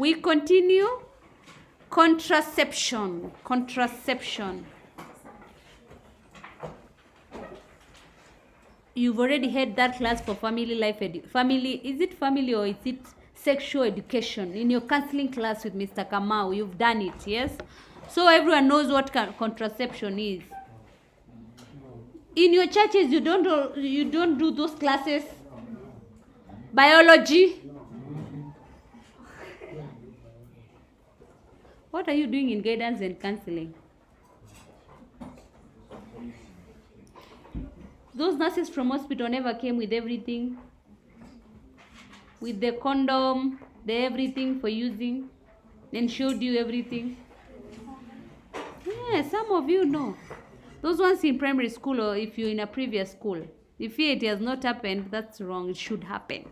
We continue. Contraception. Contraception. You've already had that class for family life. Family, is it family or is it sexual education? In your counseling class with Mr. Kamau, you've done it, yes? So everyone knows what contraception is. In your churches, you don't do those classes. Biology. What are you doing in guidance and counseling? Those nurses from hospital never came with everything. With the condom, the everything for using, and showed you everything. Yeah, some of you know. Those ones in primary school, or if you're in a previous school. If it has not happened, that's wrong. It should happen.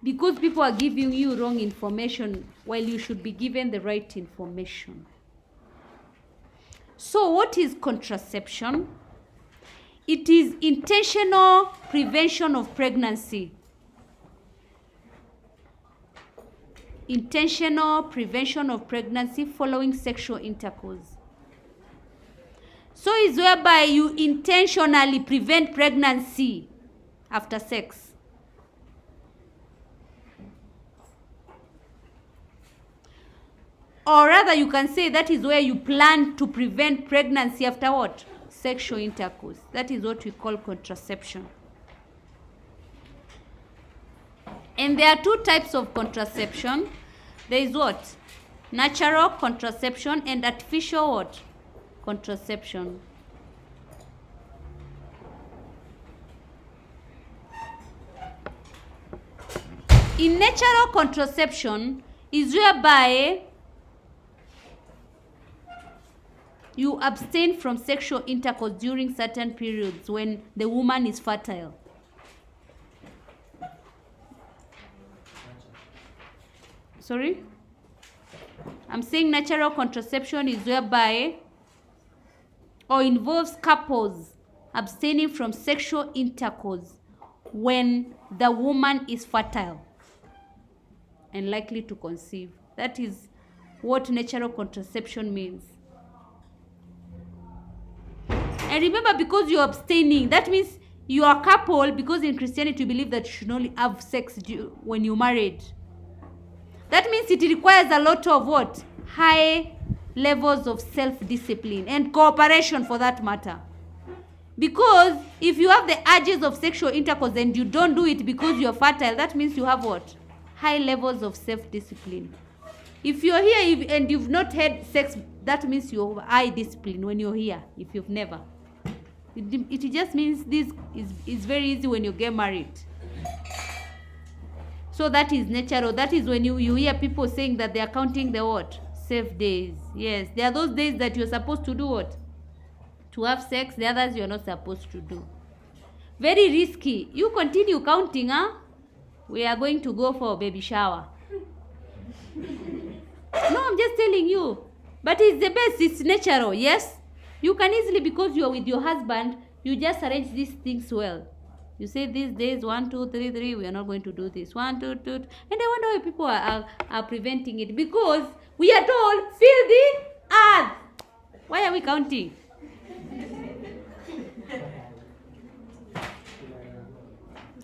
Because people are giving you wrong information while you should be given the right information. So what is contraception? It is intentional prevention of pregnancy. Intentional prevention of pregnancy following sexual intercourse. So it's whereby you intentionally prevent pregnancy after sex. Or rather, you can say that is where you plan to prevent pregnancy after what? Sexual intercourse. That is what we call contraception. And there are two types of contraception. There is what? Natural contraception and artificial what? Contraception. In natural contraception is whereby you abstain from sexual intercourse during certain periods when the woman is fertile. Sorry? I'm saying natural contraception is whereby or involves couples abstaining from sexual intercourse when the woman is fertile and likely to conceive. That is what natural contraception means. And remember, because you're abstaining, that means you are a couple, because in Christianity you believe that you should only have sex when you're married. That means it requires a lot of what? High levels of self-discipline and cooperation for that matter. Because if you have the urges of sexual intercourse and you don't do it because you're fertile, that means you have what? High levels of self-discipline. If you're here and you've not had sex, that means you have high discipline when you're here, if you've never. It just means this is very easy when you get married. So that is natural. That is when you hear people saying that they are counting the what? Safe days. Yes, there are those days that you're supposed to do what? To have sex. The others you're not supposed to do. Very risky. You continue counting, huh? We are going to go for a baby shower. No, I'm just telling you. But it's the best. It's natural, yes? You can easily, because you are with your husband, you just arrange these things well. You say these days, 1, 2, 3, 3, we are not going to do this. 1, 2, 2. And I wonder why people are preventing it. Because we are told, fill the earth. Why are we counting?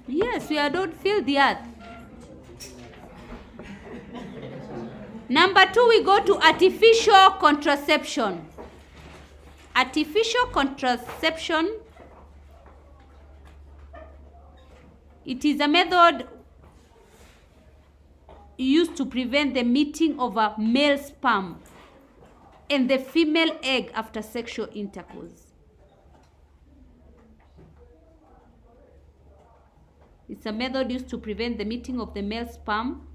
Yes, we are told, fill the earth. Number 2, we go to artificial contraception. Artificial contraception, it is a method used to prevent the meeting of a male sperm and the female egg after sexual intercourse. It's a method used to prevent the meeting of the male sperm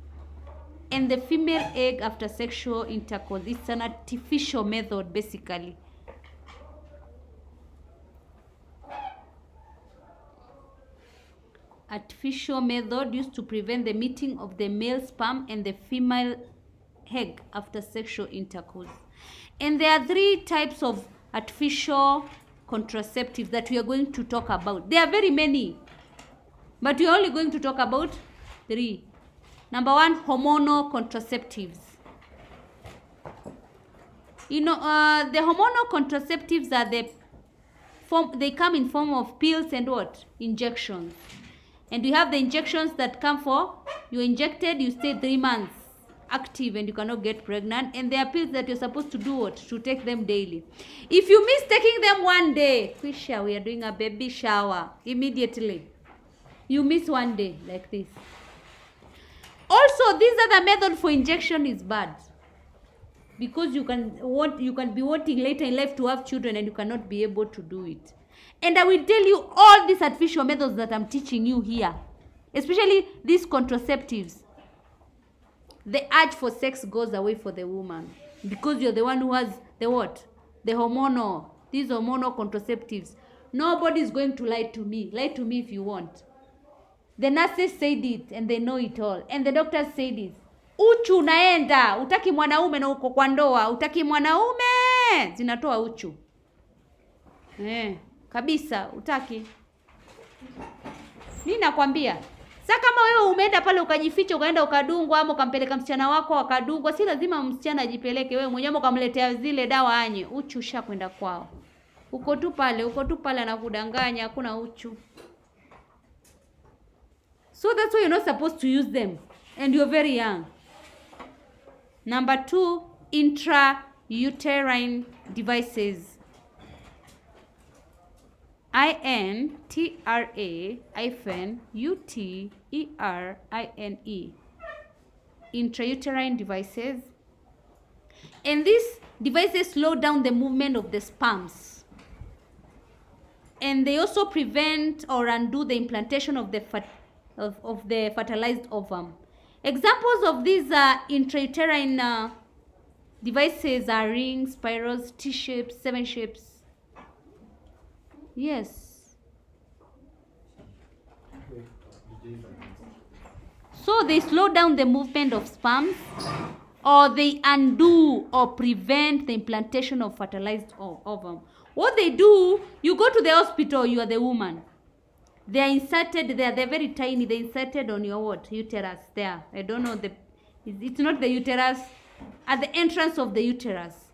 and the female egg after sexual intercourse. It's an artificial method, basically. Artificial method used to prevent the meeting of the male sperm and the female egg after sexual intercourse. And there are 3 types of artificial contraceptives that we are going to talk about. There are very many, but we are only going to talk about 3. Number 1, hormonal contraceptives. The hormonal contraceptives are they come in form of pills and what? Injections. And we have the injections that come for, you're injected, you stay 3 months active and you cannot get pregnant. And there are pills that you're supposed to do what? To take them daily. If you miss taking them one day, Krisha, we are doing a baby shower immediately. You miss one day like this. Also, this other method for injection is bad. Because you can be wanting later in life to have children and you cannot be able to do it. And I will tell you all these artificial methods that I'm teaching you here, especially these contraceptives. The urge for sex goes away for the woman because you're the one who has the what? The hormonal. These hormonal contraceptives. Nobody is going to lie to me. Lie to me if you want. The nurses said it and they know it all. And the doctors said it. Uchu unaenda, utaki mwanaume na uko kwa ndoa, utaki mwanaume, zinatoa uchu. Kabisa, utaki. Mimi nakwambia, sasa kama wewe umeenda pale ukajificha ukaenda ukadungwa ama ukampeleka msichana wako akadungwa, si lazima msichana ajipeleke, wewe mwenyewe ukamletea zile dawa anye, uchu ushakwenda kwao. Uko tu pale anakudanganya, hakuna uchu. So that's why you're not supposed to use them and you're very young. Number 2, intrauterine devices. INTRA-UTERINE. Intrauterine devices. And these devices slow down the movement of the sperms. And they also prevent or undo the implantation of the fertilized ovum. Examples of these intrauterine devices are rings, spirals, T-shapes, 7 shapes. Yes. So they slow down the movement of sperms, or they undo or prevent the implantation of fertilized ovum. What they do, you go to the hospital, you are the woman. They are inserted there. They're very tiny. They're inserted on your what? Uterus there. I don't know. It's not the uterus. At the entrance of the uterus.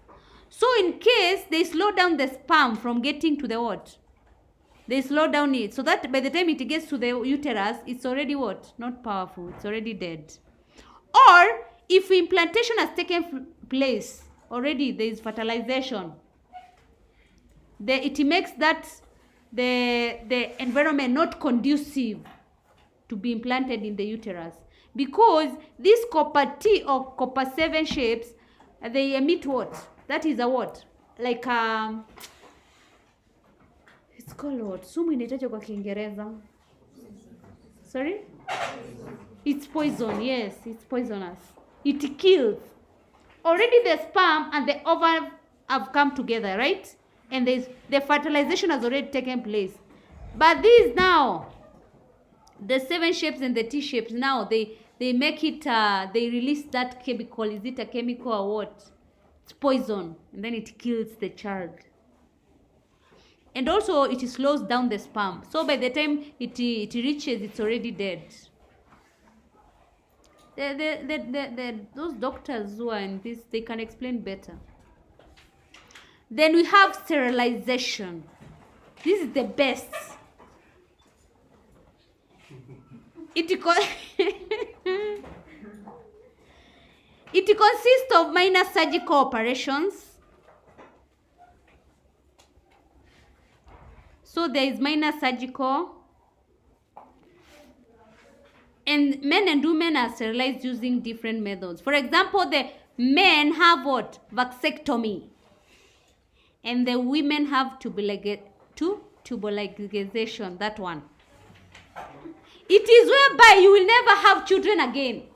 So in case they slow down the sperm from getting to the what? They slow down it. So that by the time it gets to the uterus, it's already what? Not powerful. It's already dead. Or if implantation has taken place, already there is fertilization. It makes that the environment not conducive to be implanted in the uterus, because these copper T or copper 7 shapes, they emit what? That is a what? Like it's called what? Sumu inaitwa kwa Kiingereza. Sorry? It's poison. Yes, it's poisonous. It kills. Already the sperm and the ovum have come together, right? And the fertilization has already taken place. But these now, the 7 shapes and the T shapes, now they make it, they release that chemical. Is it a chemical or what? It's poison. And then it kills the child. And also it slows down the sperm. So by the time it reaches, it's already dead. Those doctors who are in this, they can explain better. Then we have sterilization. This is the best. It consists of minor surgical operations. So there is minor surgical. And men and women are sterilized using different methods. For example, the men have what? Vasectomy. And the women have tuberculization, that one. It is whereby you will never have children again.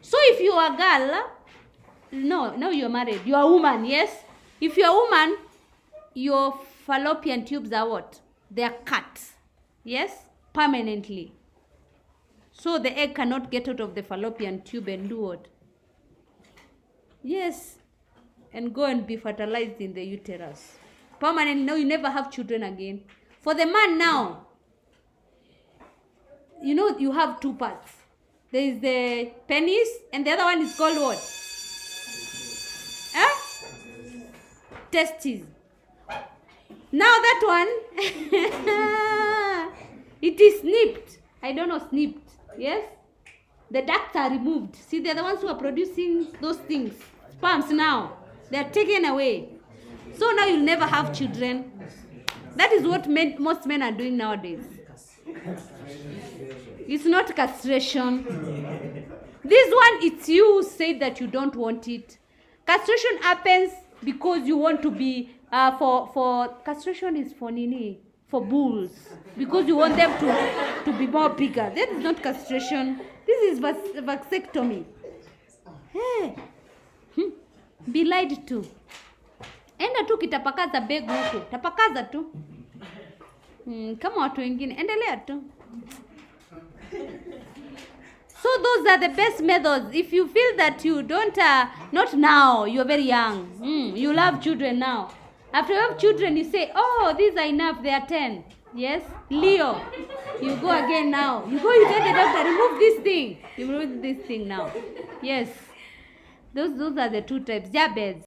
So if you are a girl, now you are married, you are a woman, yes? If you are a woman, your fallopian tubes are what? They are cut, yes? Permanently. So the egg cannot get out of the fallopian tube and do what? Yes. And go and be fertilized in the uterus. Permanently, now you never have children again. For the man now, you know you have 2 parts. There is the penis, and the other one is called what? Huh? Testes. Now that one, it is snipped. I don't know, snipped. Yes? The ducts are removed. See, they're the ones who are producing those things. Sperms now. They're taken away. So now you'll never have children. That is what most men are doing nowadays. It's not castration. This one, it's you who said that you don't want it. Castration happens because you want to be, for castration is for nini, for bulls. Because you want them to be more bigger. That is not castration. This is vasectomy. Hey. Be lied to. Enda tu kitapakaza begu huko. Tapakaza tu. Kama watu wengine. Endelea tu. So those are the best methods. If you feel that you don't, not now, you're very young. You love children now. After you have children, you say, oh, these are enough, they are 10. Yes? Leo, you go again now. You tell the doctor, remove this thing. You remove this thing now. Yes. Those are the two types. Jabez.